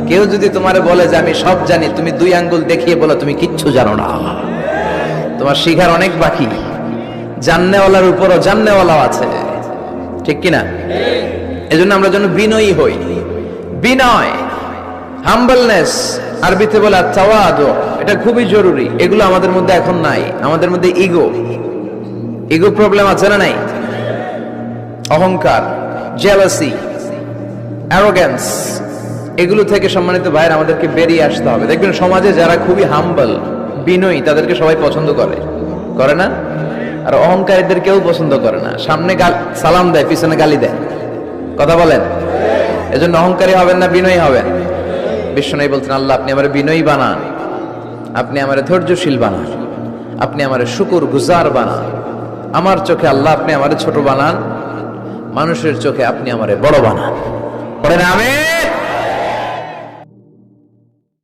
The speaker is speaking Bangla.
কেউ যদি তোমারে বলে যে আমি সব জানি, তুমি 2 আঙ্গুল দেখিয়ে বলো তুমি কিচ্ছু জানো না। তোমার শিখার অনেক বাকি। জাননেওয়ালার উপরও জাননেওয়ালাও আছে, ঠিক কিনা? এজন্য আমরা যেন বিনয়ী হই। বিনয়, হাম্বলনেস, আরবিতে বলে তাওয়াদু, এটা খুবই জরুরি। এগুলো আমাদের মধ্যে এখন নাই। আমাদের মধ্যে ইগো প্রবলেম আছে না নাই? অহংকার, জেলাসি, অ্যারোগ্যান্স, এগুলো থেকে সম্মানিত ভাইয়ের আমাদেরকে বেরিয়ে আসতে হবে। দেখবেন সমাজে যারা খুবই হাম্বল, বিনয়ী, তাদেরকে সবাই পছন্দ করে না? আর অহংকারীদের কেউ পছন্দ করে না। সামনে সালাম দেয়, পিছনে গালি দেয়। কথা বলেন। এজন্য অহংকারী হবেন না, বিনয়ী হবেন। বিশ্বনবী বলতেন, আল্লাহ আপনি আমারে বিনয়ী বানান, আপনি আমারে ধৈর্যশীল বানান, আপনি আমারে শুকর গুজার বানান। আমার চোখে আল্লাহ আপনি আমারে ছোট বানান, মানুষের চোখে আপনি আমারে বড় বানান। পড়েন আমিন।